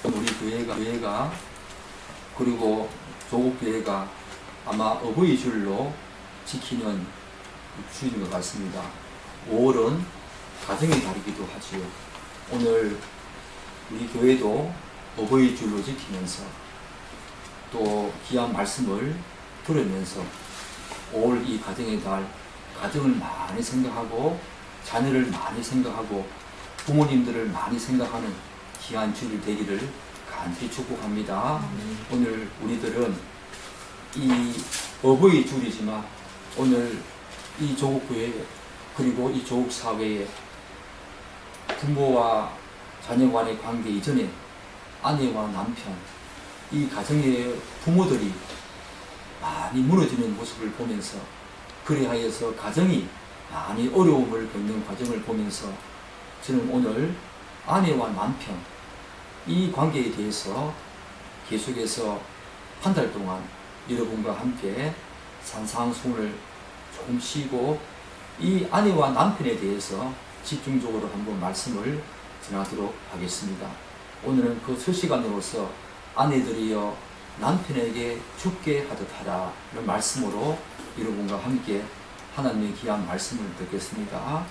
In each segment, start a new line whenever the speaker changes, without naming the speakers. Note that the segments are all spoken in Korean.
우리 교회가 그리고 조국교회가 아마 어버이 줄로 지키는 주인 것 같습니다. 5월은 가정의 달이기도 하지요. 오늘 우리 교회도 어버이 줄로 지키면서 또 귀한 말씀을 들으면서 5월 이 가정의 달, 가정을 많이 생각하고 자녀를 많이 생각하고 부모님들을 많이 생각하는 귀한 주일 되기를 간절히 축복합니다. 오늘 우리들은 이 어버이 줄이지만 오늘 이 조국교회 그리고 이 조국사회에 부모와 자녀 간의 관계 이전에 아내와 남편, 이 가정의 부모들이 많이 무너지는 모습을 보면서 그리하여서 가정이 많이 어려움을 겪는 과정을 보면서 저는 오늘 아내와 남편 이 관계에 대해서 계속해서 한 달 동안 여러분과 함께 산상수훈을 조금 쉬고 이 아내와 남편에 대해서 집중적으로 한번 말씀을 전하도록 하겠습니다. 오늘은 그 첫 시간으로서 아내들이여 남편에게 죽게 하듯 하라 는 말씀으로 여러분과 함께 하나님의 귀한 말씀을 듣겠습니다.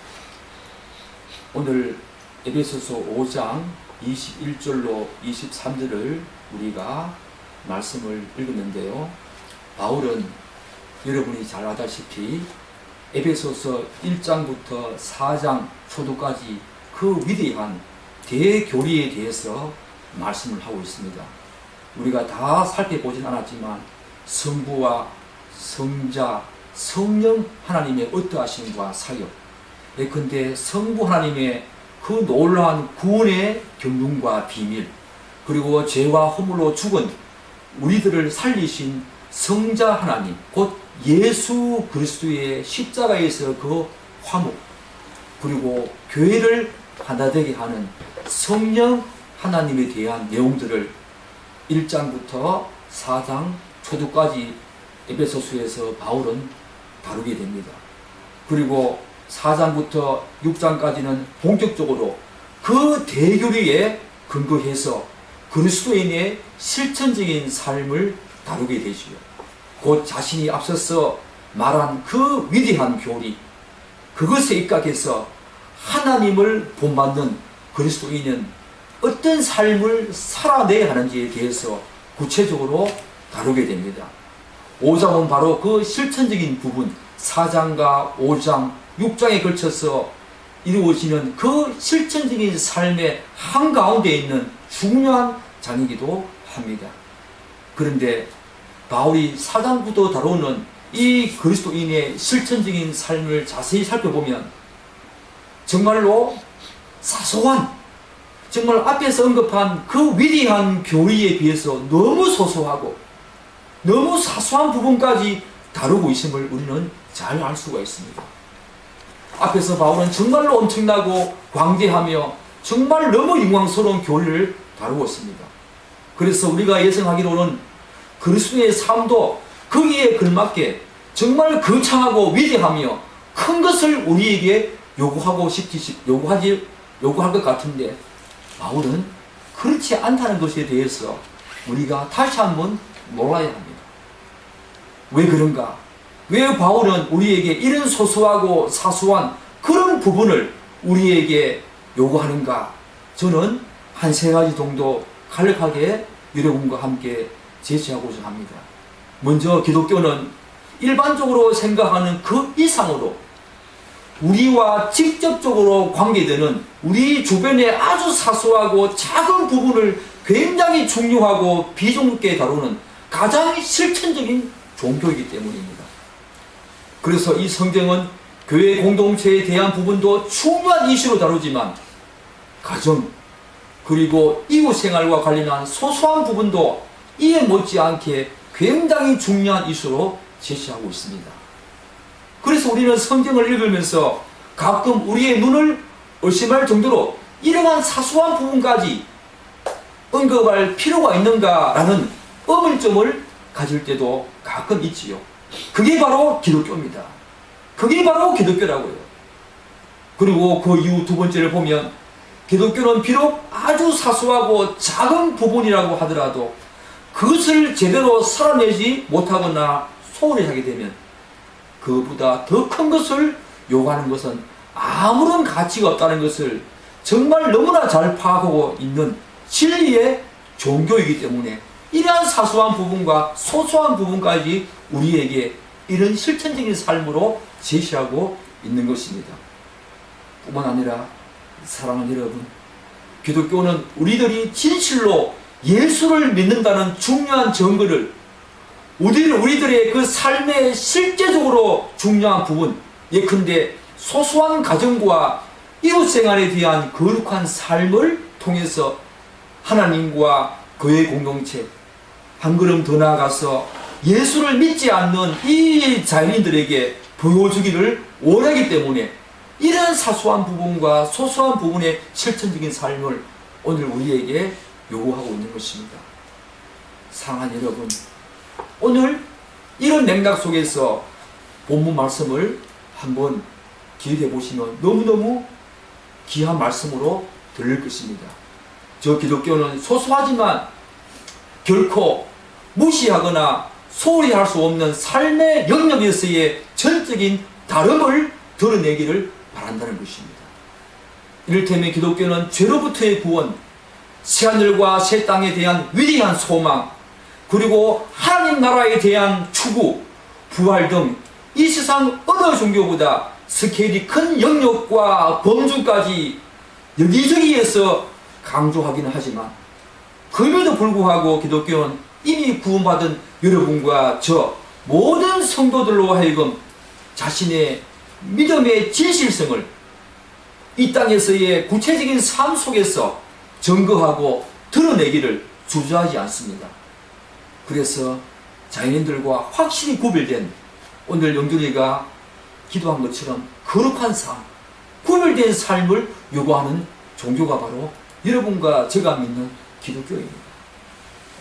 오늘 에베소서 5장 21절로 23절을 우리가 말씀을 읽었는데요. 바울은 여러분이 잘 아다시피 에베소서 1장부터 4장 초도까지 그 위대한 대교리에 대해서 말씀을 하고 있습니다. 우리가 다 살펴보진 않았지만 성부와 성자, 성령 하나님의 어떠하심과 사역, 예컨대 성부 하나님의 그 놀라운 구원의 경륜과 비밀, 그리고 죄와 허물로 죽은 우리들을 살리신 성자 하나님, 곧 예수 그리스도의 십자가에서 그 화목, 그리고 교회를 하나 되게 하는 성령 하나님에 대한 내용들을 1장부터 4장 초도까지 에베소서에서 바울은 다루게 됩니다. 그리고 4장부터 6장까지는 본격적으로 그 대교리에 근거해서 그리스도인의 실천적인 삶을 다루게 되지요. 곧 자신이 앞서서 말한 그 위대한 교리, 그것에 입각해서 하나님을 본받는 그리스도인은 어떤 삶을 살아내야 하는지에 대해서 구체적으로 다루게 됩니다. 5장은 바로 그 실천적인 부분, 4장과 5장, 6장에 걸쳐서 이루어지는 그 실천적인 삶의 한가운데 있는 중요한 장이기도 합니다. 그런데 바울이 4장부터 다루는 이 그리스도인의 실천적인 삶을 자세히 살펴보면 정말로 사소한, 정말 앞에서 언급한 그 위대한 교리에 비해서 너무 소소하고 너무 사소한 부분까지 다루고 있음을 우리는 잘 알 수가 있습니다. 앞에서 바울은 정말로 엄청나고 광대하며 정말 너무 영광스러운 교리를 다루고 있습니다. 그래서 우리가 예상하기로는 그리스도의 삶도 거기에 걸맞게 정말 거창하고 위대하며 큰 것을 우리에게 요구할 것 같은데 바울은 그렇지 않다는 것에 대해서 우리가 다시 한번 놀라야 합니다. 왜 그런가? 왜 바울은 우리에게 이런 소소하고 사소한 그런 부분을 우리에게 요구하는가? 저는 한 세 가지 정도 간략하게 여러분과 함께 제시하고자 합니다. 먼저 기독교는 일반적으로 생각하는 그 이상으로 우리와 직접적으로 관계되는 우리 주변의 아주 사소하고 작은 부분을 굉장히 중요하고 비중 있게 다루는 가장 실천적인 종교이기 때문입니다. 그래서 이 성경은 교회 공동체에 대한 부분도 중요한 이슈로 다루지만 가정 그리고 이웃생활과 관련한 소소한 부분도 이에 못지않게 굉장히 중요한 이슈로 제시하고 있습니다. 그래서 우리는 성경을 읽으면서 가끔 우리의 눈을 의심할 정도로 이러한 사소한 부분까지 언급할 필요가 있는가라는 의문점을 가질 때도 가끔 있지요. 그게 바로 기독교입니다. 그게 바로 기독교라고요. 그리고 그 이후 두 번째를 보면 기독교는 비록 아주 사소하고 작은 부분이라고 하더라도 그것을 제대로 살아내지 못하거나 소홀히 하게 되면 그보다 더 큰 것을 요구하는 것은 아무런 가치가 없다는 것을 정말 너무나 잘 파악하고 있는 진리의 종교이기 때문에 이러한 사소한 부분과 소소한 부분까지 우리에게 이런 실천적인 삶으로 제시하고 있는 것입니다. 뿐만 아니라 사랑하는 여러분, 기독교는 우리들이 진실로 예수를 믿는다는 중요한 증거를 우리들의 그 삶의 실제적으로 중요한 부분, 예컨대 소소한 가정과 이웃생활에 대한 거룩한 삶을 통해서 하나님과 교회 공동체, 한 걸음 더 나아가서 예수를 믿지 않는 이 자연인들에게 보여주기를 원하기 때문에 이러한 사소한 부분과 소소한 부분의 실천적인 삶을 오늘 우리에게 요구하고 있는 것입니다. 사랑하는 여러분, 오늘 이런 맥락 속에서 본문 말씀을 한번 기억해 보시면 너무너무 귀한 말씀으로 들릴 것입니다. 저 기독교는 소소하지만 결코 무시하거나 소홀히 할 수 없는 삶의 영역에서의 전적인 다름을 드러내기를 바란다는 것입니다. 이를테면 기독교는 죄로부터의 구원, 새하늘과 새 땅에 대한 위대한 소망, 그리고 하나님 나라에 대한 추구, 부활 등 이 세상 어느 종교보다 스케일이 큰 영역과 범주까지 여기저기에서 강조하기는 하지만 그럼에도 불구하고 기독교는 이미 구원받은 여러분과 저 모든 성도들로 하여금 자신의 믿음의 진실성을 이 땅에서의 구체적인 삶 속에서 증거하고 드러내기를 주저하지 않습니다. 그래서 자연인들과 확실히 구별된 오늘 영준이가 기도한 것처럼 거룩한 삶, 구별된 삶을 요구하는 종교가 바로 여러분과 제가 믿는 기독교입니다.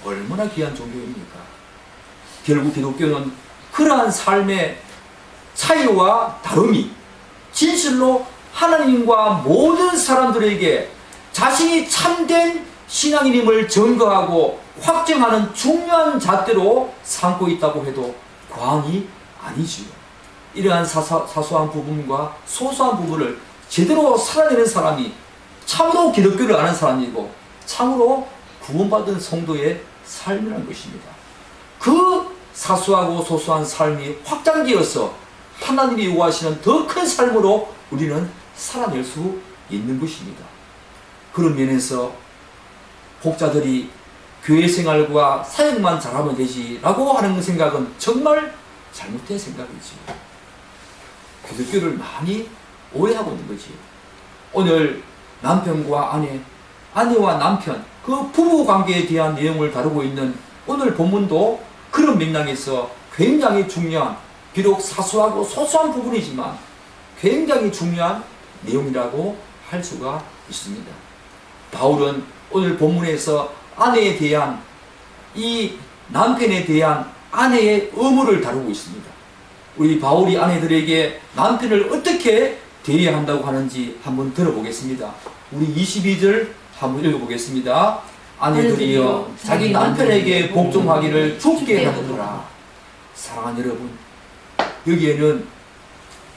얼마나 귀한 종교입니까? 결국 기독교는 그러한 삶의 차이와 다름이 진실로 하나님과 모든 사람들에게 자신이 참된 신앙인임을 증거하고 확증하는 중요한 잣대로 삼고 있다고 해도 과언이 아니지요. 이러한 사소한 부분과 소소한 부분을 제대로 살아내는 사람이 참으로 기독교를 아는 사람이고 참으로 구원받은 성도의 삶이라는 것입니다. 그 사소하고 소소한 삶이 확장되어서 하나님이 요구하시는 더 큰 삶으로 우리는 살아낼 수 있는 것입니다. 그런 면에서 목자들이 교회 생활과 사역만 잘하면 되지라고 하는 생각은 정말 잘못된 생각이지요. 기독교를 많이 오해하고 있는 거지요. 오늘 남편과 아내, 아내와 남편, 그 부부 관계에 대한 내용을 다루고 있는 오늘 본문도 그런 맥락에서 굉장히 중요한, 비록 사소하고 소소한 부분이지만 굉장히 중요한 내용이라고 할 수가 있습니다. 바울은 오늘 본문에서 아내에 대한, 이 남편에 대한 아내의 의무를 다루고 있습니다. 우리 바울이 아내들에게 남편을 어떻게 대해야 한다고 하는지 한번 들어보겠습니다. 우리 22절 한번 읽어보겠습니다. 아내들이여 자기 남편에게 복종하기를 좁게 하느니라. 사랑하는 여러분, 여기에는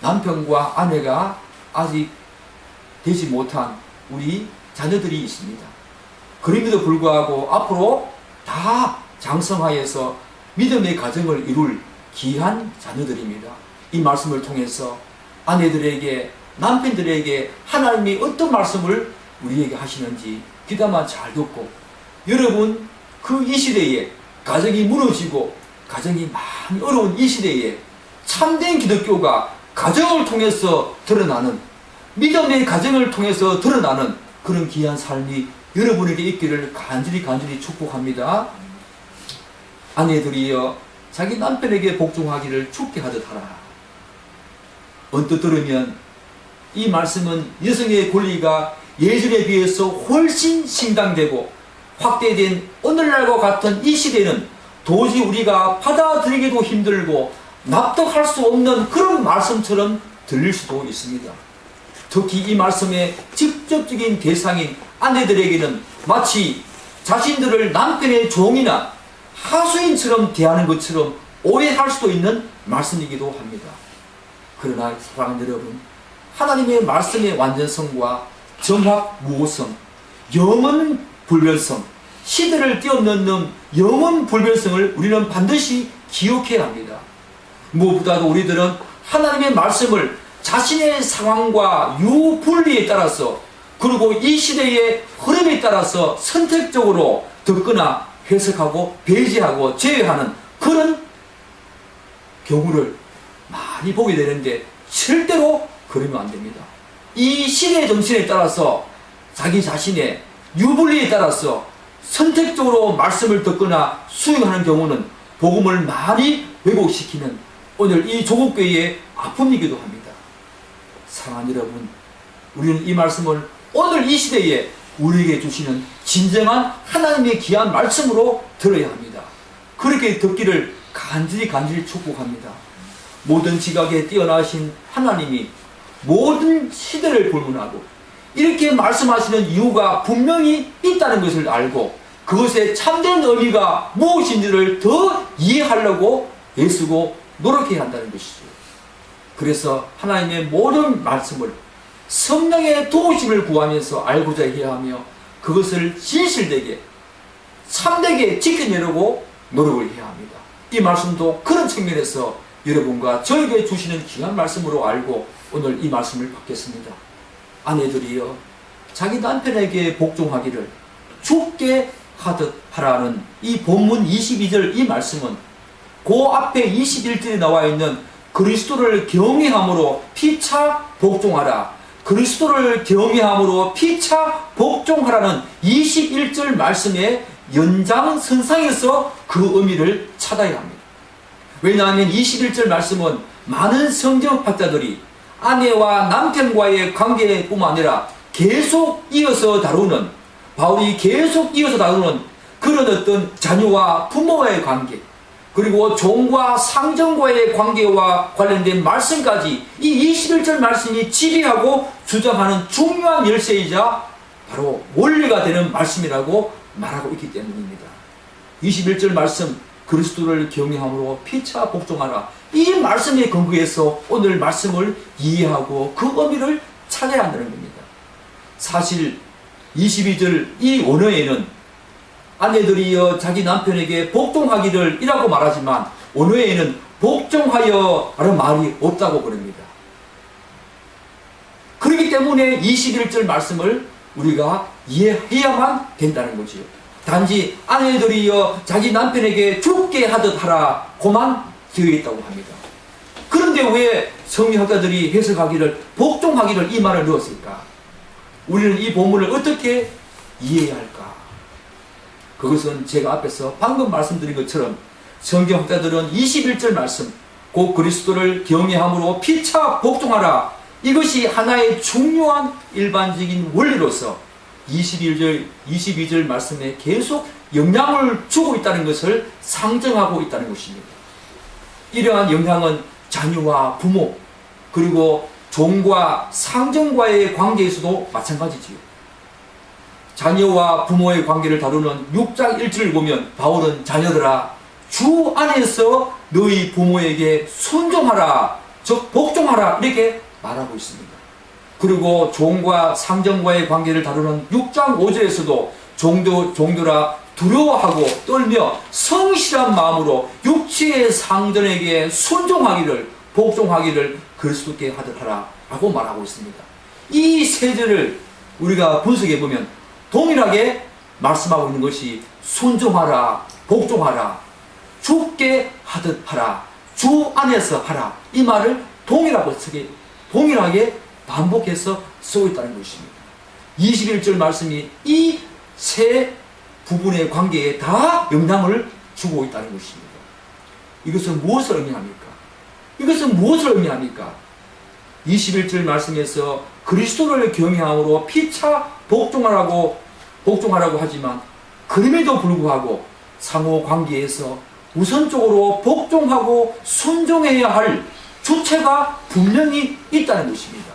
남편과 아내가 아직 되지 못한 우리 자녀들이 있습니다. 그럼에도 불구하고 앞으로 다 장성하여서 믿음의 가정을 이룰 귀한 자녀들입니다. 이 말씀을 통해서 아내들에게, 남편들에게 하나님이 어떤 말씀을 우리에게 하시는지 귀담아 잘 듣고, 여러분 그 이 시대에 가정이 무너지고 가정이 많이 어려운 이 시대에 참된 기독교가 가정을 통해서 드러나는, 믿음의 가정을 통해서 드러나는 그런 귀한 삶이 여러분에게 있기를 간절히 축복합니다. 아내들이여 자기 남편에게 복종하기를 춥게 하듯 하라. 언뜻 들으면 이 말씀은 여성의 권리가 예전에 비해서 훨씬 신당되고 확대된 오늘날과 같은 이 시대는 도저히 우리가 받아들이기도 힘들고 납득할 수 없는 그런 말씀처럼 들릴 수도 있습니다. 특히 이 말씀의 직접적인 대상인 아내들에게는 마치 자신들을 남편의 종이나 하수인처럼 대하는 것처럼 오해할 수도 있는 말씀이기도 합니다. 그러나 사랑하는 여러분, 하나님의 말씀의 완전성과 정확무오성, 영원 불변성, 시대를 뛰어넘는 영원 불변성을 우리는 반드시 기억해야 합니다. 무엇보다도 우리들은 하나님의 말씀을 자신의 상황과 유불리에 따라서, 그리고 이 시대의 흐름에 따라서 선택적으로 듣거나 해석하고 배제하고 제외하는 그런 경우를 많이 보게 되는데, 절대로 그러면 안 됩니다. 이 시대의 정신에 따라서 자기 자신의 유불리에 따라서 선택적으로 말씀을 듣거나 수용하는 경우는 복음을 많이 왜곡시키는 오늘 이 조국교회의 아픔이기도 합니다. 사랑하는 여러분, 우리는 이 말씀을 오늘 이 시대에 우리에게 주시는 진정한 하나님의 귀한 말씀으로 들어야 합니다. 그렇게 듣기를 간절히 축복합니다. 모든 지각에 뛰어나신 하나님이 모든 시대를 불문하고 이렇게 말씀하시는 이유가 분명히 있다는 것을 알고 그것의 참된 의미가 무엇인지를 더 이해하려고 애쓰고 노력해야 한다는 것이죠. 그래서 하나님의 모든 말씀을 성령의 도우심을 구하면서 알고자 해야 하며 그것을 진실되게 참되게 지켜내려고 노력을 해야 합니다. 이 말씀도 그런 측면에서 여러분과 저에게 주시는 귀한 말씀으로 알고 오늘 이 말씀을 받겠습니다. 아내들이여 자기 남편에게 복종하기를 죽게 하듯 하라는 이 본문 22절 이 말씀은 그 앞에 21절에 나와 있는 그리스도를 경외함으로 피차 복종하라, 그리스도를 경외함으로 피차 복종하라는 21절 말씀의 연장선상에서 그 의미를 찾아야 합니다. 왜냐하면 21절 말씀은 많은 성경학자들이 아내와 남편과의 관계뿐만 아니라 계속 이어서 다루는, 바울이 계속 이어서 다루는 그런 어떤 자녀와 부모와의 관계, 그리고 종과 상정과의 관계와 관련된 말씀까지 이 21절 말씀이 지배하고 주장하는 중요한 열쇠이자 바로 원리가 되는 말씀이라고 말하고 있기 때문입니다. 21절 말씀, 그리스도를 경외함으로 피차 복종하라, 이 말씀에 근거해서 오늘 말씀을 이해하고 그 의미를 찾아야 한다는 겁니다. 사실 22절 이 원어에는 아내들이여 자기 남편에게 복종하기를 이라고 말하지만 원어에는 복종하여 라는 말이 없다고 그럽니다. 그렇기 때문에 21절 말씀을 우리가 이해해야만 된다는 거지요. 단지 아내들이여 자기 남편에게 죽게 하듯 하라 고만 되어 있다고 합니다. 그런데 왜 성경학자들이 해석하기를 복종하기를 이 말을 넣었을까? 우리는 이 본문을 어떻게 이해해야 할까? 그것은 제가 앞에서 방금 말씀드린 것처럼 성경학자들은 21절 말씀, 곧 그리스도를 경외함으로 피차 복종하라, 이것이 하나의 중요한 일반적인 원리로서 22절 말씀에 계속 영향을 주고 있다는 것을 상정하고 있다는 것입니다. 이러한 영향은 자녀와 부모, 그리고 종과 상정과의 관계에서도 마찬가지지요. 자녀와 부모의 관계를 다루는 6장 1절을 보면 바울은 자녀들아 주 안에서 너희 부모에게 순종하라, 즉 복종하라 이렇게 말하고 있습니다. 그리고 종과 상정과의 관계를 다루는 6장 5절에서도 종들아 두려워하고 떨며 성실한 마음으로 육체의 상전에게 순종하기를, 복종하기를 그리스도께 하듯 하라 라고 말하고 있습니다. 이 세 절을 우리가 분석해 보면 동일하게 말씀하고 있는 것이 순종하라, 복종하라, 죽게 하듯 하라, 주 안에서 하라, 이 말을 동일하게 반복해서 쓰고 있다는 것입니다. 21절 말씀이 이 세 부분의 관계에 다 영향을 주고 있다는 것입니다. 이것은 무엇을 의미합니까? 21절 말씀에서 그리스도를 경외함으로 피차 복종하라고 하지만 그럼에도 불구하고 상호 관계에서 우선적으로 복종하고 순종해야 할 주체가 분명히 있다는 것입니다.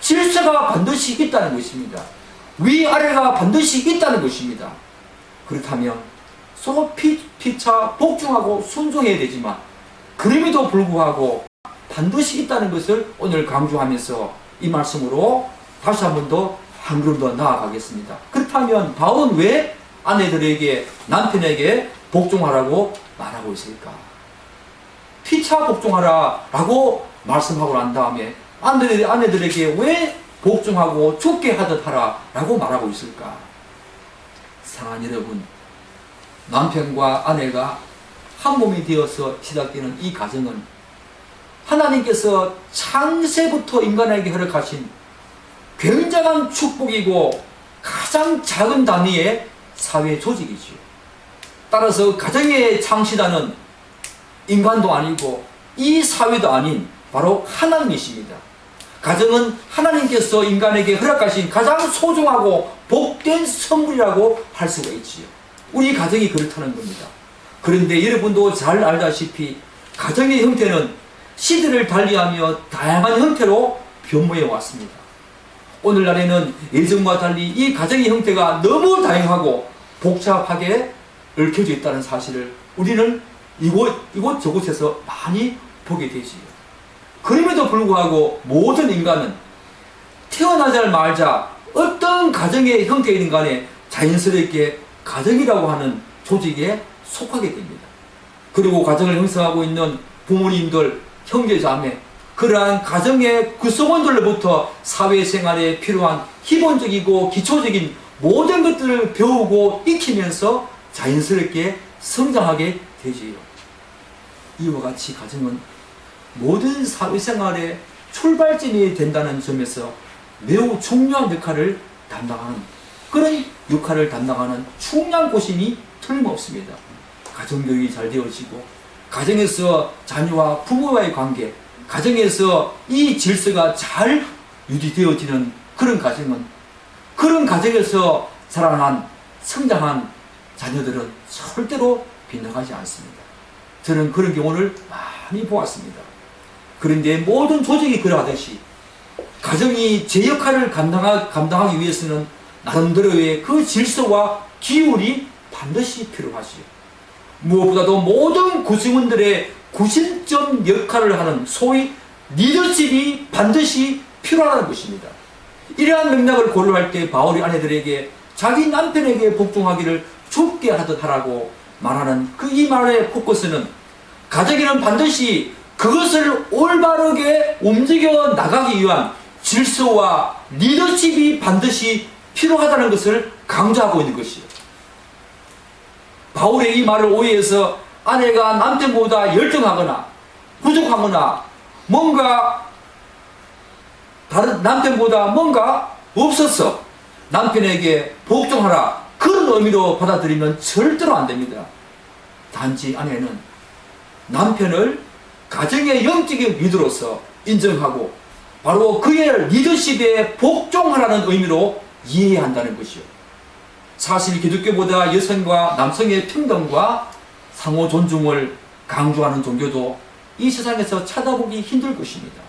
질서가 반드시 있다는 것입니다. 위아래가 반드시 있다는 것입니다. 그렇다면 서로 피차 복종하고 순종해야 되지만 그럼에도 불구하고 반드시 있다는 것을 오늘 강조하면서 이 말씀으로 다시 한 번 더 한 걸음 더 나아가겠습니다. 그렇다면 바울은 왜 아내들에게 남편에게 복종하라고 말하고 있을까? 피차 복종하라 라고 말씀하고 난 다음에 아내들에게 왜 복종하고 죽게 하듯 하라 라고 말하고 있을까? 사랑하는 여러분, 남편과 아내가 한 몸이 되어서 시작되는 이 가정은 하나님께서 창세부터 인간에게 허락하신 굉장한 축복이고 가장 작은 단위의 사회 조직이지요. 따라서 가정의 창시자는 인간도 아니고 이 사회도 아닌 바로 하나님이십니다. 가정은 하나님께서 인간에게 허락하신 가장 소중하고 복된 선물이라고 할 수가 있지요. 우리 가정이 그렇다는 겁니다. 그런데 여러분도 잘 알다시피 가정의 형태는 시대를 달리하며 다양한 형태로 변모해 왔습니다. 오늘날에는 예전과 달리 이 가정의 형태가 너무 다양하고 복잡하게 얽혀져 있다는 사실을 우리는 이곳저곳에서 많이 보게 되지요. 그럼에도 불구하고 모든 인간은 태어나자마자 어떤 가정의 형태이든 간에 자연스럽게 가정이라고 하는 조직에 속하게 됩니다. 그리고 가정을 형성하고 있는 부모님들, 형제자매, 그러한 가정의 구성원들로부터 사회생활에 필요한 기본적이고 기초적인 모든 것들을 배우고 익히면서 자연스럽게 성장하게 되지요. 이와 같이 가정은 모든 사회생활의 출발점이 된다는 점에서 매우 중요한 역할을 담당하는 그런 역할을 담당하는 중요한 곳이니 틀림없습니다. 가정교육이 잘 되어지고 가정에서 자녀와 부모와의 관계, 가정에서 이 질서가 잘 유지되어지는 그런 가정은 그런 가정에서 자라난 성장한 자녀들은 절대로 빗나가지 않습니다. 저는 그런 경우를 많이 보았습니다. 그런데 모든 조직이 그러하듯이 가정이 제 역할을 감당하기 위해서는 나름대로의 그 질서와 기율이 반드시 필요하지요. 무엇보다도 모든 구성원들의 구심점 역할을 하는 소위 리더십이 반드시 필요하다는 것입니다. 이러한 맥락을 고려할 때 바울이 아내들에게 자기 남편에게 복종하기를 죽게 하듯 하라고 말하는 그 이 말의 포커스는 가정에는 반드시 그것을 올바르게 움직여 나가기 위한 질서와 리더십이 반드시 필요하다는 것을 강조하고 있는 것이에요. 바울의 이 말을 오해해서 아내가 남편보다 열등하거나 부족하거나 뭔가 다른 남편보다 뭔가 없어서 남편에게 복종하라 그런 의미로 받아들이면 절대로 안 됩니다. 단지 아내는 남편을 가정의 영적인 리더로서 인정하고 바로 그의 리더십에 복종하라는 의미로 이해해야 한다는 것이요. 사실 기독교보다 여성과 남성의 평등과 상호 존중을 강조하는 종교도 이 세상에서 찾아보기 힘들 것입니다.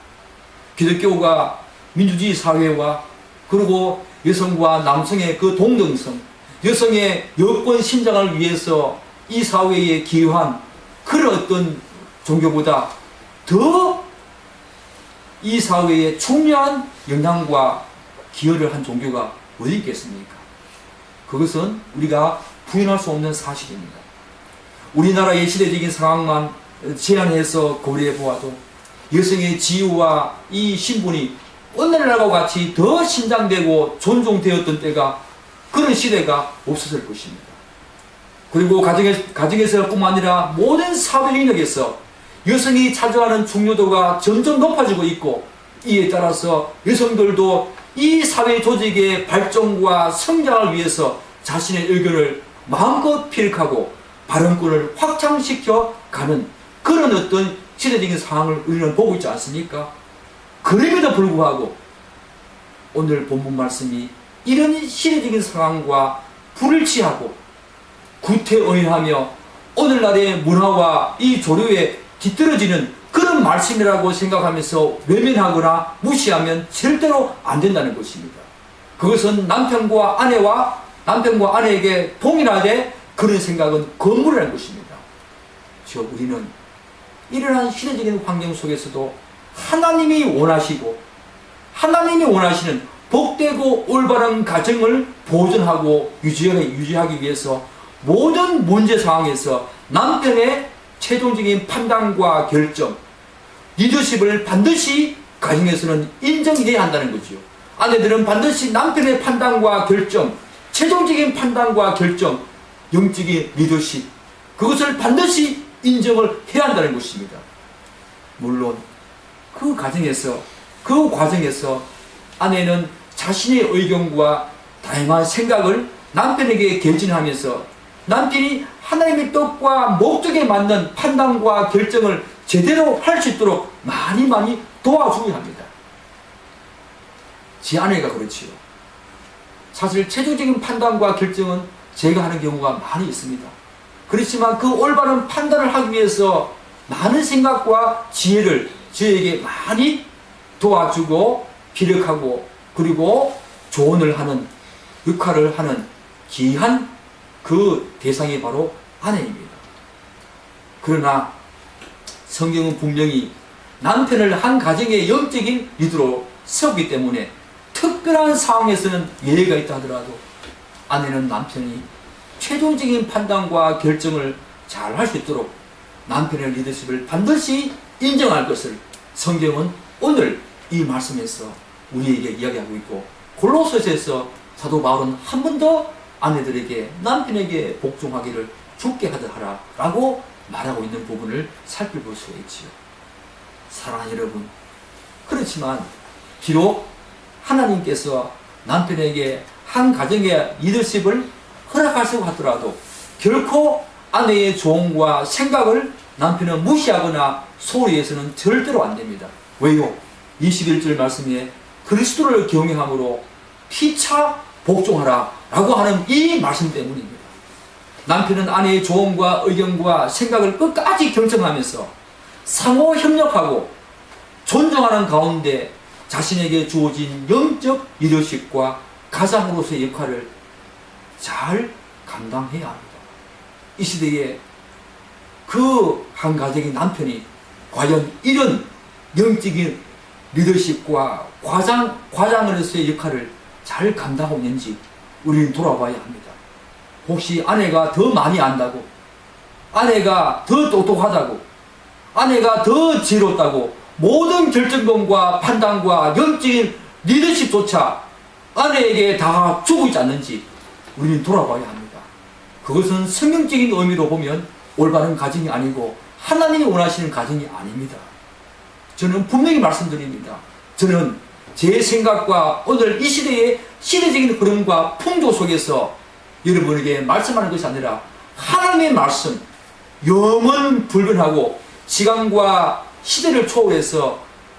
기독교가 민주주의 사회와 그리고 여성과 남성의 그 동등성, 여성의 여권 신장을 위해서 이 사회에 기여한 그런 어떤 종교보다 더 이 사회에 중요한 영향과 기여를 한 종교가 어디 있겠습니까? 그것은 우리가 부인할 수 없는 사실입니다. 우리나라의 시대적인 상황만 제한해서 고려해 보아도 여성의 지위와 이 신분이 오늘날과 같이 더 신장되고 존중되었던 때가 그런 시대가 없었을 것입니다. 그리고 가정에서뿐만 아니라 모든 사회 영역에서 여성이 차지하는 중요도가 점점 높아지고 있고 이에 따라서 여성들도 이 사회 조직의 발전과 성장을 위해서 자신의 의견을 마음껏 피력하고 발언권을 확장시켜 가는 그런 어떤 시대적인 상황을 우리는 보고 있지 않습니까? 그럼에도 불구하고 오늘 본문 말씀이 이런 시대적인 상황과 불일치하고 구태의하며 오늘날의 문화와 이 조류에 뒤떨어지는 그런 그런 말씀이라고 생각하면서 외면하거나 무시하면 절대로 안 된다는 것입니다. 그것은 남편과 아내에게 동일하게 그런 생각은 건물이라는 것입니다. 우리는 이러한 시대적인 환경 속에서도 하나님이 원하시는 복되고 올바른 가정을 보존하고 유지하기 위해서 모든 문제 상황에서 남편의 최종적인 판단과 결정, 리더십을 반드시 가정에서는 인정해야 한다는 거죠. 아내들은 반드시 남편의 판단과 결정, 최종적인 판단과 결정, 영적인 리더십, 그것을 반드시 인정을 해야 한다는 것입니다. 물론 그 과정에서 아내는 자신의 의견과 다양한 생각을 남편에게 개진하면서 남편이 하나님의 뜻과 목적에 맞는 판단과 결정을 제대로 할 수 있도록 많이 도와줘야 합니다. 제 아내가 그렇지요. 사실 최종적인 판단과 결정은 제가 하는 경우가 많이 있습니다. 그렇지만 그 올바른 판단을 하기 위해서 많은 생각과 지혜를 저에게 많이 도와주고 피력하고 그리고 조언을 하는 역할을 하는 귀한 그 대상이 바로 아내입니다. 그러나 성경은 분명히 남편을 한 가정의 영적인 리더로 세우기 때문에 특별한 상황에서는 예외가 있다 하더라도 아내는 남편이 최종적인 판단과 결정을 잘 할 수 있도록 남편의 리더십을 반드시 인정할 것을 성경은 오늘 이 말씀에서 우리에게 이야기하고 있고, 골로새서에서 사도 바울은 한 번 더 아내들에게 남편에게 복종하기를 죽게 하라 라고 말하고 있는 부분을 살펴볼 수가 있지요. 사랑하는 여러분, 그렇지만 비록 하나님께서 남편에게 한 가정의 리더십을 허락하시고 하더라도 결코 아내의 조언과 생각을 남편은 무시하거나 소홀히 해서는 절대로 안 됩니다. 왜요? 21절 말씀에 그리스도를 경외함으로 피차 복종하라 라고 하는 이 말씀 때문입니다. 남편은 아내의 조언과 의견과 생각을 끝까지 경청하면서 상호 협력하고 존중하는 가운데 자신에게 주어진 영적 리더십과 가장으로서의 역할을 잘 감당해야 합니다. 이 시대에 그 한 가정의 남편이 과연 이런 영적인 리더십과 과장으로서의 역할을 잘 감당하고 있는지 우리는 돌아봐야 합니다. 혹시 아내가 더 많이 안다고, 아내가 더 똑똑하다고, 아내가 더 지혜롭다고 모든 결정권과 판단과 영적인 리더십조차 아내에게 다 주고 있지 않는지 우리는 돌아봐야 합니다. 그것은 성경적인 의미로 보면 올바른 가정이 아니고 하나님이 원하시는 가정이 아닙니다. 저는 분명히 말씀드립니다. 저는 제 생각과 오늘 이 시대의 시대적인 흐름과 풍조 속에서 여러분에게 말씀하는 것이 아니라 하나님의 말씀, 영원 불변하고 시간과 시대를 초월해서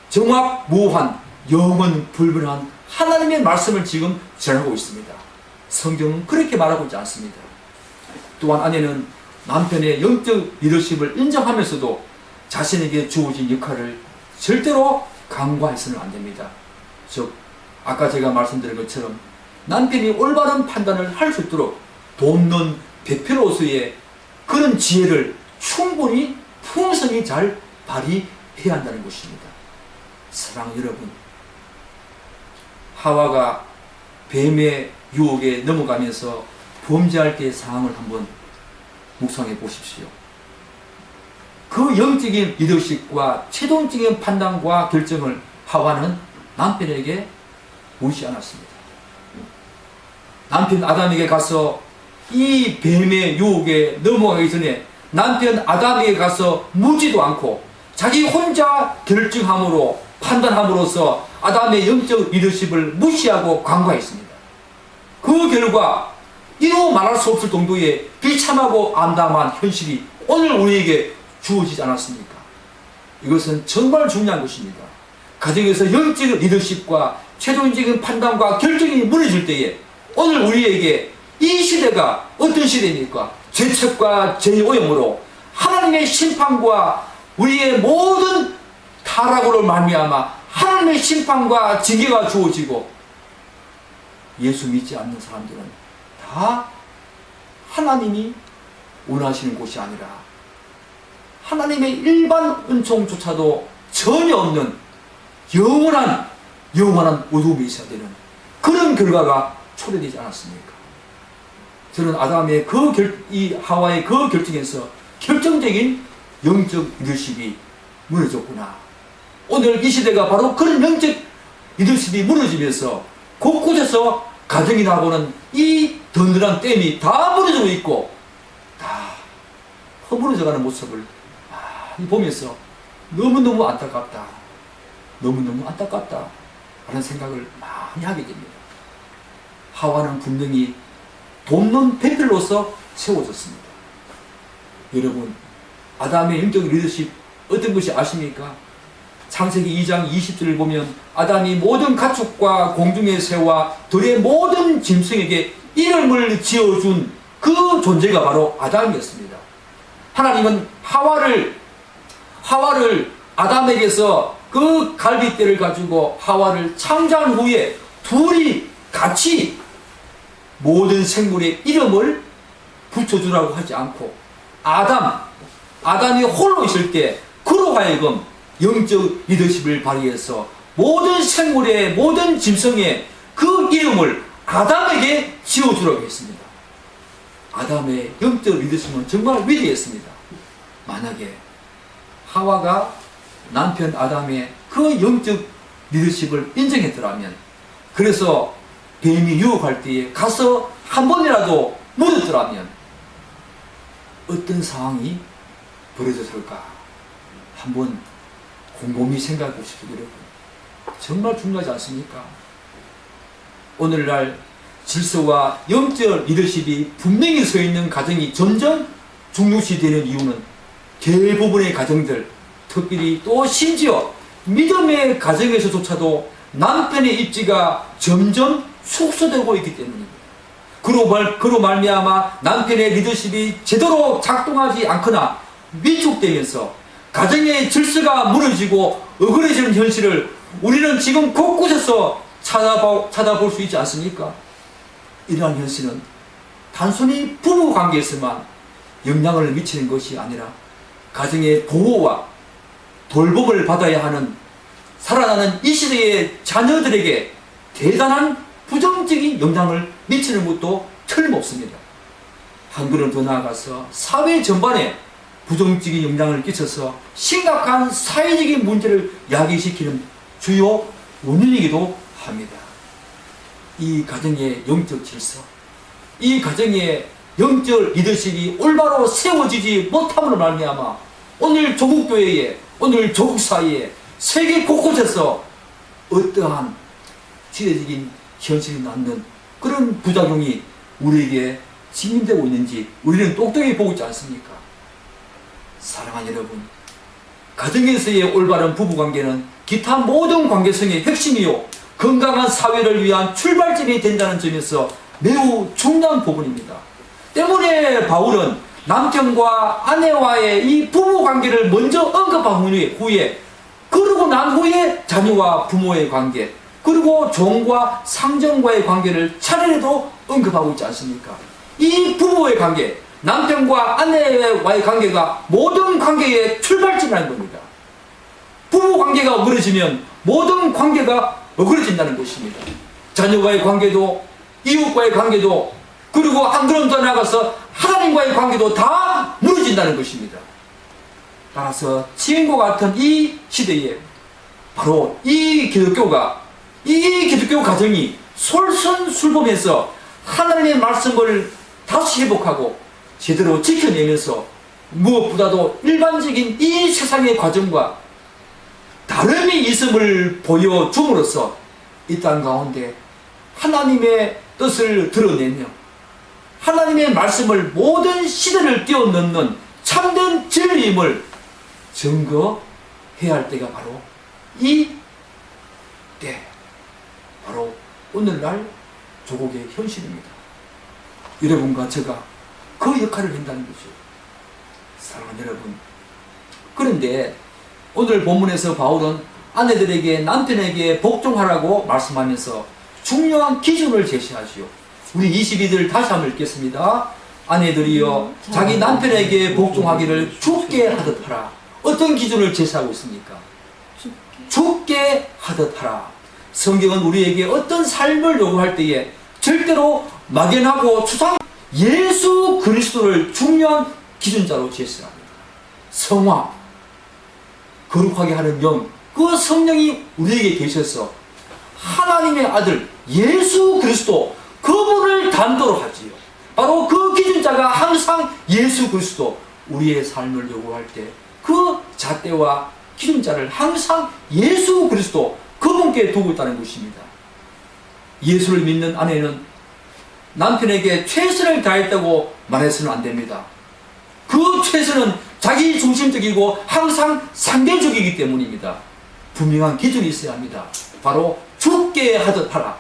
정확무한 영원 불변한 하나님의 말씀을 지금 전하고 있습니다. 성경은 그렇게 말하고 있지 않습니다. 또한 아내는 남편의 영적 리더십을 인정하면서도 자신에게 주어진 역할을 절대로 간과해서는 안 됩니다. 즉 아까 제가 말씀드린 것처럼 남편이 올바른 판단을 할 수 있도록 돕는 대표로서의 그런 지혜를 충분히 풍성히 잘 발휘해야 한다는 것입니다. 사랑하는 여러분, 하와가 뱀의 유혹에 넘어가면서 범죄할 때의 상황을 한번 묵상해 보십시오. 그 영적인 리더십과 최종적인 판단과 결정을 하와는 남편에게 묻지 않았습니다. 남편 아담에게 가서 이 뱀의 유혹에 넘어가기 전에 남편 아담에게 가서 묻지도 않고 자기 혼자 결정함으로 판단함으로써 아담의 영적 리더십을 무시하고 간과했습니다. 그 결과 이루 말할 수 없을 정도의 비참하고 암담한 현실이 오늘 우리에게 주어지지 않았습니까? 이것은 정말 중요한 것입니다. 가정에서 영적 리더십과 최종적인 판단과 결정이 무너질 때에 오늘 우리에게 이 시대가 어떤 시대입니까? 죄책과 죄의 오염으로 하나님의 심판과 우리의 모든 타락으로 말미암아 하나님의 심판과 징계가 주어지고, 예수 믿지 않는 사람들은 다 하나님이 원하시는 곳이 아니라 하나님의 일반 은총조차도 전혀 없는 영원한 어둠이 있어야 되는 그런 결과가 초래되지 않았습니까? 저는 아담의 이 하와의 그 결정에서 결정적인 영적 리더십이 무너졌구나. 오늘 이 시대가 바로 그런 영적 리더십이 무너지면서 곳곳에서 가정이 나고는 이 든든한 댐이 다 무너지고 있고 다 허물어져가는 모습을 보면서 너무너무 안타깝다. 너무너무 안타깝다. 라는 생각을 많이 하게 됩니다. 하와는 분명히 돕는 배필로서 세워졌습니다. 여러분, 아담의 영적 리더십 어떤 것이 아십니까? 창세기 2장 20절을 보면 아담이 모든 가축과 공중의 새와 들의 모든 짐승에게 이름을 지어준 그 존재가 바로 아담이었습니다. 하나님은 하와를 아담에게서 그 갈빗대를 가지고 하와를 창조한 후에 둘이 같이 모든 생물의 이름을 붙여주라고 하지 않고 아담이 홀로 있을 때 그로 하여금 영적 리더십을 발휘해서 모든 생물의 모든 짐승의 그 이름을 아담에게 지어주라고 했습니다. 아담의 영적 리더십은 정말 위대했습니다. 만약에 하와가 남편 아담의 그 영적 리더십을 인정했더라면, 그래서 뱀이 유혹할 때에 가서 한 번이라도 물었더라면 어떤 상황이 벌어졌을까 한번 곰곰이 생각해 보십시오. 여러분, 정말 중요하지 않습니까? 오늘날 질서와 영적 리더십이 분명히 서 있는 가정이 점점 중요시되는 이유는 대부분의 가정들, 특별히 또 심지어 믿음의 가정에서조차도 남편의 입지가 점점 축소되고 있기 때문입니다. 그로 말미암아 남편의 리더십이 제대로 작동하지 않거나 위축되면서 가정의 질서가 무너지고 어그러지는 현실을 우리는 지금 곳곳에서 찾아볼 수 있지 않습니까? 이러한 현실은 단순히 부부 관계에서만 영향을 미치는 것이 아니라 가정의 보호와 돌봄을 받아야 하는 살아나는 이 시대의 자녀들에게 대단한 부정적인 영향을 미치는 것도 틀림없습니다. 한 걸음 더 나아가서 사회 전반에 부정적인 영향을 끼쳐서 심각한 사회적인 문제를 야기시키는 주요 원인이기도 합니다. 이 가정의 영적 질서, 이 가정의 영적 리더십이 올바로 세워지지 못함으로 말미암아 오늘 조국 교회에, 오늘 조국 사회에, 세계 곳곳에서 어떠한 지대적인 현실이 낳는 그런 부작용이 우리에게 직면되고 있는지 우리는 똑똑히 보고 있지 않습니까? 사랑하는 여러분, 가정에서의 올바른 부부관계는 기타 모든 관계성의 핵심이요 건강한 사회를 위한 출발점이 된다는 점에서 매우 중요한 부분입니다. 때문에 바울은 남편과 아내와의 이 부부관계를 먼저 언급한 후에 그러고 난 후에 자녀와 부모의 관계, 그리고 종과 상전과의 관계를 차례로 언급하고 있지 않습니까? 이 부부의 관계, 남편과 아내와의 관계가 모든 관계의 출발점이라는 겁니다. 부부 관계가 어그러지면 모든 관계가 어그러진다는 것입니다. 자녀와의 관계도, 이웃과의 관계도, 그리고 한 걸음 더 나가서 하나님과의 관계도 다 무너진다는 것입니다. 따라서 지금과 같은 이 시대에 바로 이 기독교 가정이 솔선수범해서 하나님의 말씀을 다시 회복하고 제대로 지켜내면서 무엇보다도 일반적인 이 세상의 과정과 다름이 있음을 보여줌으로써 이 땅 가운데 하나님의 뜻을 드러내며 하나님의 말씀을 모든 시대를 뛰어넘는 참된 진리임을 증거해야 할 때가 바로 이 때, 바로 오늘날 조국의 현실입니다. 여러분과 제가 그 역할을 한다는 거죠. 사랑하는 여러분, 그런데 오늘 본문에서 바울은 아내들에게 남편에게 복종하라고 말씀하면서 중요한 기준을 제시하지요. 우리 22절 다시 한번 읽겠습니다. 아내들이여 자기 남편에게 복종하기를 죽게 하듯 하라. 어떤 기준을 제시하고 있습니까? 죽게 하듯 하라. 성경은 우리에게 어떤 삶을 요구할 때에 절대로 막연하고 추상 예수 그리스도를 중요한 기준자로 제시합니다. 성화, 거룩하게 하는 영, 그 성령이 우리에게 계셔서 하나님의 아들 예수 그리스도 그분을 담도록 하지요. 바로 그 기준자가 항상 예수 그리스도, 우리의 삶을 요구할 때 그 잣대와 기준자를 항상 예수 그리스도 그분께 두고 있다는 것입니다. 예수를 믿는 아내는 남편에게 최선을 다했다고 말해서는 안 됩니다. 그 최선은 자기 중심적이고 항상 상대적이기 때문입니다. 분명한 기준이 있어야 합니다. 바로 죽게 하듯 하라.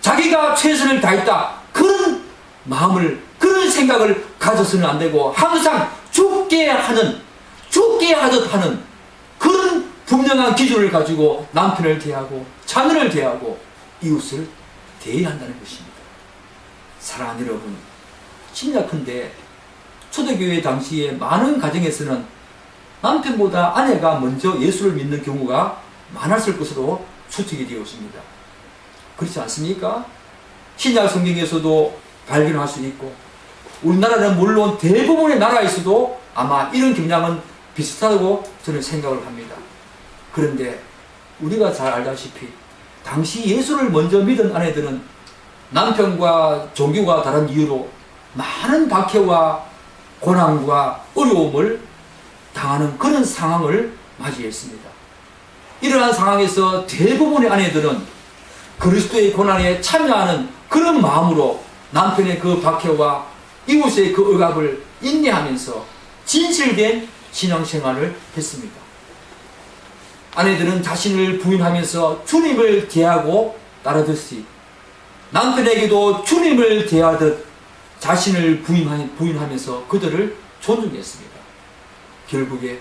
자기가 최선을 다했다, 그런 마음을, 그런 생각을 가져서는 안 되고 항상 죽게 하듯 하는 그런 분명한 기준을 가지고 남편을 대하고 자녀를 대하고 이웃을 대해야 한다는 것입니다. 사랑하는 여러분, 심약한데 초대교회 당시에 많은 가정에서는 남편보다 아내가 먼저 예수를 믿는 경우가 많았을 것으로 추측이 되었습니다. 그렇지 않습니까? 신약 성경에서도 발견할 수 있고, 우리나라는 물론 대부분의 나라에서도 아마 이런 경향은 비슷하다고 저는 생각을 합니다. 그런데 우리가 잘 알다시피 당시 예수를 먼저 믿은 아내들은 남편과 종교가 다른 이유로 많은 박해와 고난과 어려움을 당하는 그런 상황을 맞이했습니다. 이러한 상황에서 대부분의 아내들은 그리스도의 고난에 참여하는 그런 마음으로 남편의 그 박해와 이웃의 그 억압을 인내하면서 진실된 신앙생활을 했습니다. 아내들은 자신을 부인하면서 주님을 대하고 따르듯이 남편에게도 주님을 대하듯 자신을 부인하면서 그들을 존중했습니다. 결국에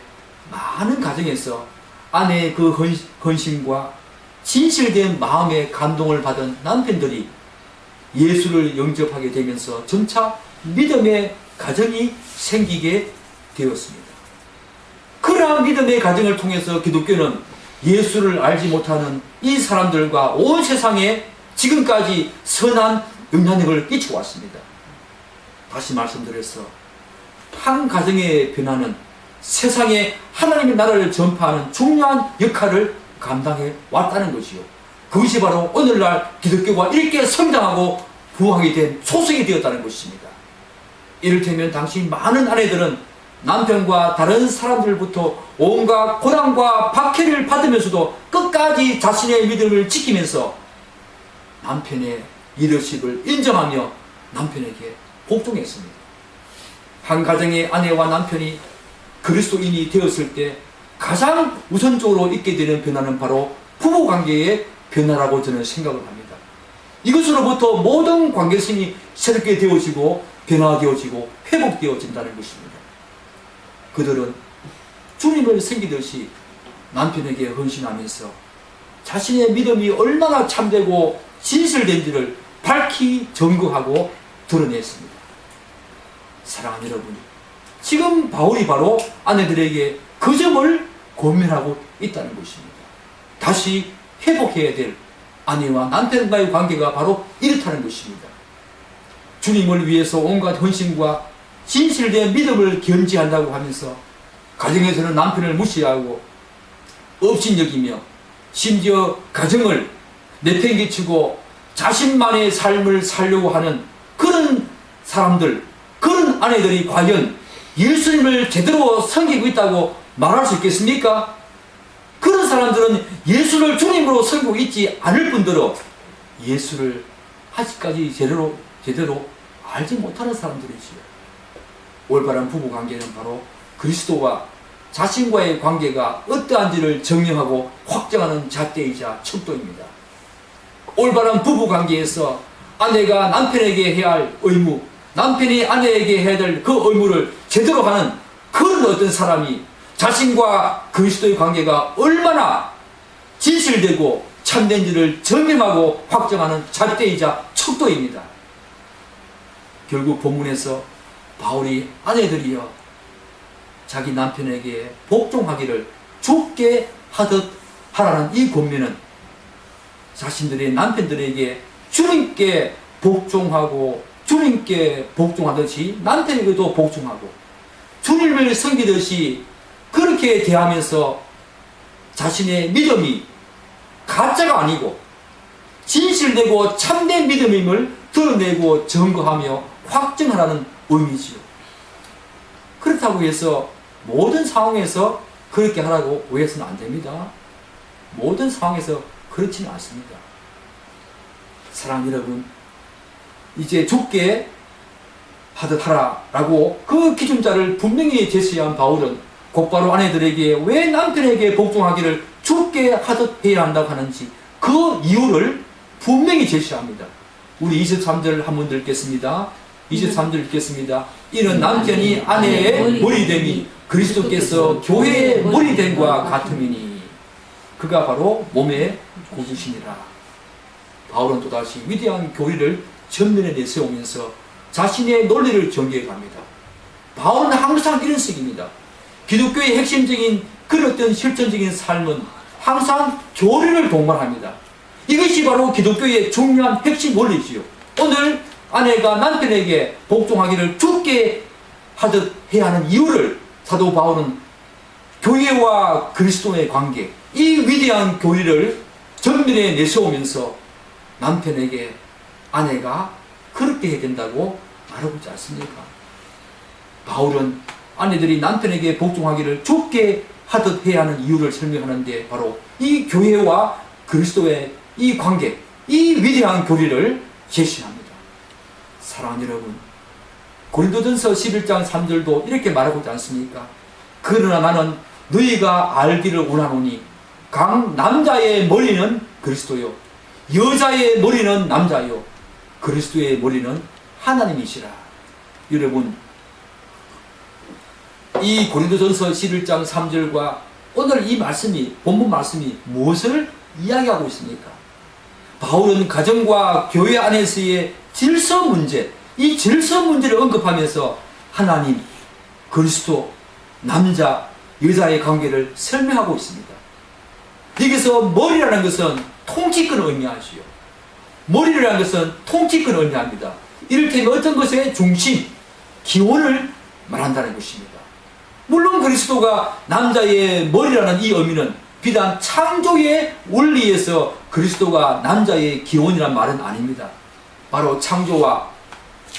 많은 가정에서 아내의 그 헌신과 진실된 마음의 감동을 받은 남편들이 예수를 영접하게 되면서 점차 믿음의 가정이 생기게 되었습니다. 그러한 믿음의 가정을 통해서 기독교는 예수를 알지 못하는 이 사람들과 온 세상에 지금까지 선한 영향력을 끼쳐왔습니다. 다시 말씀드려서 한 가정의 변화는 세상에 하나님의 나라를 전파하는 중요한 역할을 감당해 왔다는 것이요. 그것이 바로 오늘날 기독교가 이렇게 성장하고 부흥하게 된 초석이 되었다는 것입니다. 이를테면 당시 많은 아내들은 남편과 다른 사람들부터 온갖 고난과 박해를 받으면서도 끝까지 자신의 믿음을 지키면서 남편의 리더십을 인정하며 남편에게 복종했습니다. 한 가정의 아내와 남편이 그리스도인이 되었을 때 가장 우선적으로 있게 되는 변화는 바로 부부관계의 변화라고 저는 생각을 합니다. 이것으로부터 모든 관계성이 새롭게 되어지고 변화되어지고 회복되어진다는 것입니다. 그들은 주님을 섬기듯이 남편에게 헌신하면서 자신의 믿음이 얼마나 참되고 진실된지를 밝히 증거하고 드러냈습니다. 사랑하는 여러분, 지금 바울이 바로 아내들에게 그 점을 권면하고 있다는 것입니다. 다시 회복해야 될 아내와 남편과의 관계가 바로 이렇다는 것입니다. 주님을 위해서 온갖 헌신과 진실된 믿음을 견지한다고 하면서 가정에서는 남편을 무시하고 업신여기며 심지어 가정을 내팽개치고 자신만의 삶을 살려고 하는 그런 사람들, 그런 아내들이 과연 예수님을 제대로 섬기고 있다고 말할 수 있겠습니까? 그런 사람들은 예수를 주님으로 섬기고 있지 않을 뿐더러 예수를 아직까지 제대로 알지 못하는 사람들이지요. 올바른 부부관계는 바로 그리스도와 자신과의 관계가 어떠한지를 증명하고 확정하는 잣대이자 척도입니다. 올바른 부부관계에서 아내가 남편에게 해야 할 의무, 남편이 아내에게 해야 될 그 의무를 제대로 하는 그런 어떤 사람이 자신과 그리스도의 관계가 얼마나 진실되고 참된지를 증명하고 확정하는 잣대이자 척도입니다. 결국 본문에서 바울이 아내들이여 자기 남편에게 복종하기를 죽게 하듯 하라는 이 권면은 자신들의 남편들에게 주님께 복종하고 주님께 복종하듯이 남편에게도 복종하고 주님을 섬기듯이 그렇게 대하면서 자신의 믿음이 가짜가 아니고 진실되고 참된 믿음임을 드러내고 증거하며 확증하라는 의미지요. 그렇다고 해서 모든 상황에서 그렇게 하라고 오해해서는 안 됩니다. 모든 상황에서 그렇지는 않습니다. 사랑하는 여러분, 이제 죽게 하듯 하라라고 그 기준자를 분명히 제시한 바울은 곧바로 아내들에게 왜 남편에게 복종하기를 죽게 하듯 해야 한다고 하는지 그 이유를 분명히 제시합니다. 우리 23절 한번 읽겠습니다. 23절 읽겠습니다. 이는 남편이 아내의 머리됨이 그리스도께서 교회의 머리됨과 같음이니 그가 바로 몸의 고주시니라. 바울은 또다시 위대한 교리를 전면에 내세우면서 자신의 논리를 전개해 갑니다. 바울은 항상 이런 식입니다. 기독교의 핵심적인 그런 어떤 실천적인 삶은 항상 교리를 동반합니다. 이것이 바로 기독교의 중요한 핵심 원리지요. 오늘 아내가 남편에게 복종하기를 죽게 하듯 해야 하는 이유를 사도 바울은 교회와 그리스도의 관계, 이 위대한 교리를 전면에 내세우면서 남편에게 아내가 그렇게 해야 된다고 말하고 있지 않습니까? 바울은 아내들이 남편에게 복종하기를 죽게 하듯 해야 하는 이유를 설명하는데 바로 이 교회와 그리스도의 이 관계, 이 위대한 교리를 제시합니다. 사랑하는 여러분, 고린도전서 11장 3절도 이렇게 말하고 있지 않습니까? 그러나 나는 너희가 알기를 원하노니 각 남자의 머리는 그리스도요 여자의 머리는 남자요 그리스도의 머리는 하나님이시라. 여러분, 이 고린도전서 11장 3절과 오늘 이 말씀이, 본문 말씀이 무엇을 이야기하고 있습니까? 바울은 가정과 교회 안에서의 질서 문제, 이 질서 문제를 언급하면서 하나님, 그리스도, 남자, 여자의 관계를 설명하고 있습니다. 여기서 머리라는 것은 통치권을 의미하지요. 머리라는 것은 통치권을 의미합니다. 이를테면 어떤 것의 중심, 기원을 말한다는 것입니다. 물론 그리스도가 남자의 머리라는 이 의미는 비단 창조의 원리에서 그리스도가 남자의 기원이란 말은 아닙니다. 바로 창조와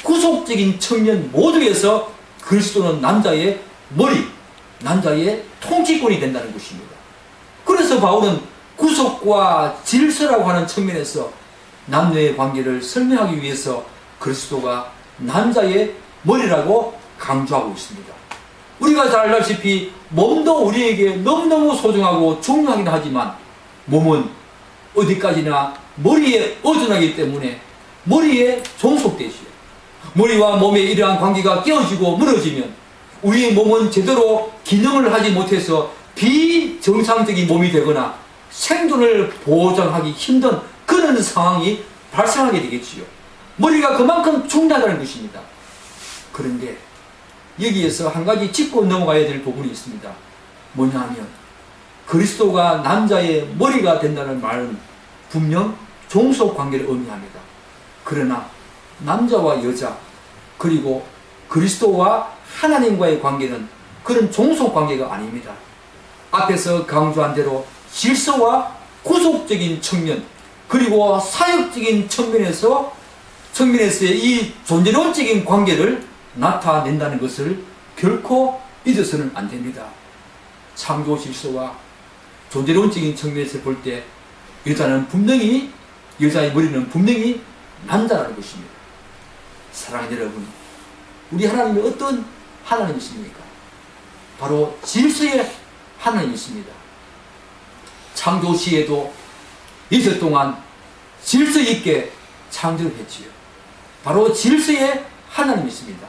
구속적인 측면 모두에서 그리스도는 남자의 머리, 남자의 통치권이 된다는 것입니다. 그래서 바울은 구속과 질서라고 하는 측면에서 남녀의 관계를 설명하기 위해서 그리스도가 남자의 머리라고 강조하고 있습니다. 우리가 잘 알다시피 몸도 우리에게 너무너무 소중하고 중요하긴 하지만 몸은 어디까지나 머리에 의존하기 때문에 머리에 종속되지요. 머리와 몸의 이러한 관계가 깨어지고 무너지면 우리의 몸은 제대로 기능을 하지 못해서 비정상적인 몸이 되거나 생존을 보장하기 힘든 그런 상황이 발생하게 되겠지요. 머리가 그만큼 중요하다는 것입니다. 그런데 여기에서 한 가지 짚고 넘어가야 될 부분이 있습니다. 뭐냐 하면 그리스도가 남자의 머리가 된다는 말은 분명 종속관계를 의미합니다. 그러나 남자와 여자 그리고 그리스도와 하나님과의 관계는 그런 종속관계가 아닙니다. 앞에서 강조한 대로 질서와 구속적인 측면 그리고 사역적인 측면에서의 이 존재론적인 관계를 나타낸다는 것을 결코 잊어서는 안 됩니다. 창조 질서와 존재론적인 측면에서 볼 때 여자의 머리는 분명히 남자라는 것입니다. 사랑하는 여러분, 우리 하나님이 어떤 하나님이십니까? 바로 질서의 하나님이십니다. 창조 시에도 이틀 동안 질서 있게 창조를 했지요. 바로 질서의 하나님이십니다.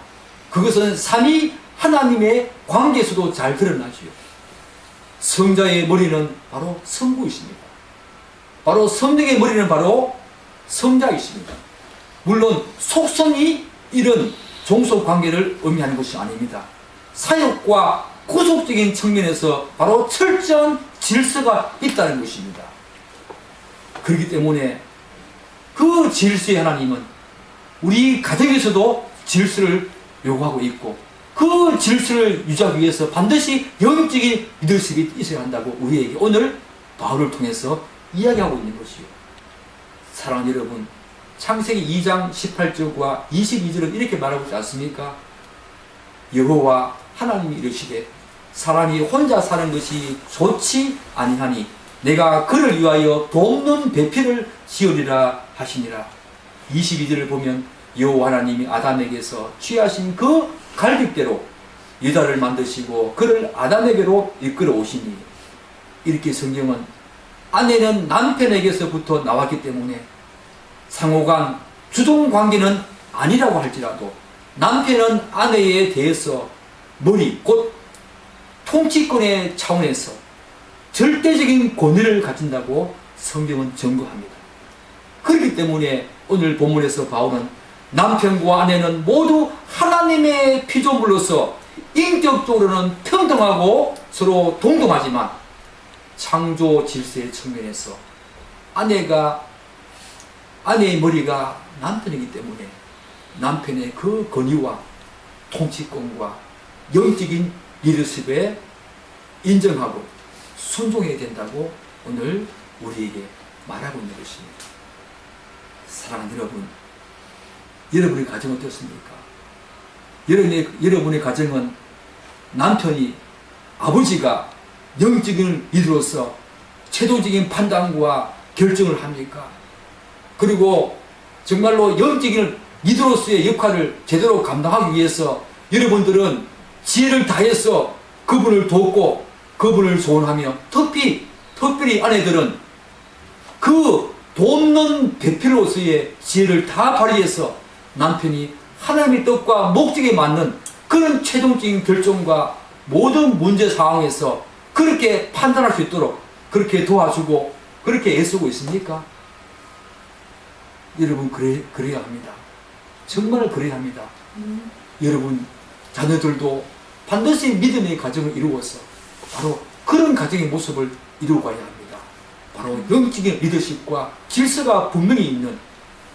그것은 삼위 하나님의 관계에서도 잘 드러나지요. 성자의 머리는 바로 성부이십니다. 바로 성령의 머리는 바로 성자이십니다. 물론 속성이 이런 종속관계를 의미하는 것이 아닙니다. 사역과 구속적인 측면에서 바로 철저한 질서가 있다는 것입니다. 그렇기 때문에 그 질서의 하나님은 우리 가정에서도 질서를 요구하고 있고, 그 질서를 유지하기 위해서 반드시 영적인 리더십이 있어야 한다고 우리에게 오늘 바울을 통해서 이야기하고 있는 것이요. 사랑하는 여러분, 창세기 2장 18절과 22절은 이렇게 말하고 있지 않습니까? 여호와 하나님이 이르시되 사람이 혼자 사는 것이 좋지 아니하니 내가 그를 위하여 돕는 배필을 지으리라 하시니라. 22절을 보면 여호와 하나님이 아담에게서 취하신 그 갈빗대로 여자를 만드시고 그를 아담에게로 이끌어 오시니, 이렇게 성경은 아내는 남편에게서부터 나왔기 때문에 상호간 주동관계는 아니라고 할지라도 남편은 아내에 대해서 머리, 곧 통치권의 차원에서 절대적인 권위를 가진다고 성경은 증거합니다. 그렇기 때문에 오늘 본문에서 바울은 남편과 아내는 모두 하나님의 피조물로서 인격적으로는 평등하고 서로 동등하지만 창조 질서의 측면에서 아내의 머리가 남편이기 때문에 남편의 그 권위와 통치권과 영적인 리더십에 인정하고 순종해야 된다고 오늘 우리에게 말하고 있는 것입니다. 사랑하는 여러분, 여러분의 가정은 어떻습니까? 여러분의 가정은 남편이, 아버지가 영적인 리더로서 최종적인 판단과 결정을 합니까? 그리고 정말로 영적인 리더로서의 역할을 제대로 감당하기 위해서 여러분들은 지혜를 다해서 그분을 돕고 그분을 소원하며, 특별히 아내들은 그 돕는 배필로서의 지혜를 다 발휘해서 남편이 하나님의 뜻과 목적에 맞는 그런 최종적인 결정과 모든 문제 상황에서 그렇게 판단할 수 있도록 그렇게 도와주고 그렇게 애쓰고 있습니까? 여러분, 그래야 합니다. 정말 그래야 합니다. 여러분 자녀들도 반드시 믿음의 가정을 이루어서 바로 그런 가정의 모습을 이루어가야 합니다. 바로 영적인 리더십과 질서가 분명히 있는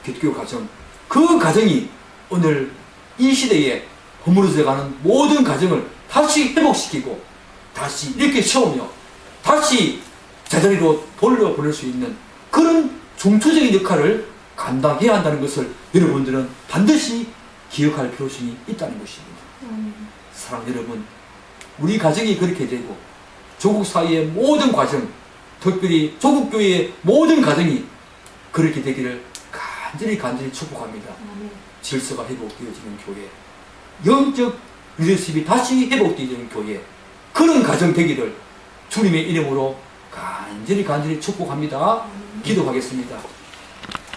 기독교 가정, 그 가정이 오늘 이 시대에 허물어져 가는 모든 가정을 다시 회복시키고 다시 이렇게 세우며 다시 제자리로 돌려보낼 수 있는 그런 중추적인 역할을 감당해야 한다는 것을 여러분들은 반드시 기억할 필요성이 있다는 것입니다. 사랑 여러분, 우리 가정이 그렇게 되고 조국 사회의 모든 과정, 특별히 조국교회의 모든 가정이 그렇게 되기를 간절히 축복합니다. 질서가 회복되어지는 교회, 영적 리더십이 다시 회복되어지는 교회, 그런 가정 되기를 주님의 이름으로 간절히 축복합니다. 기도하겠습니다.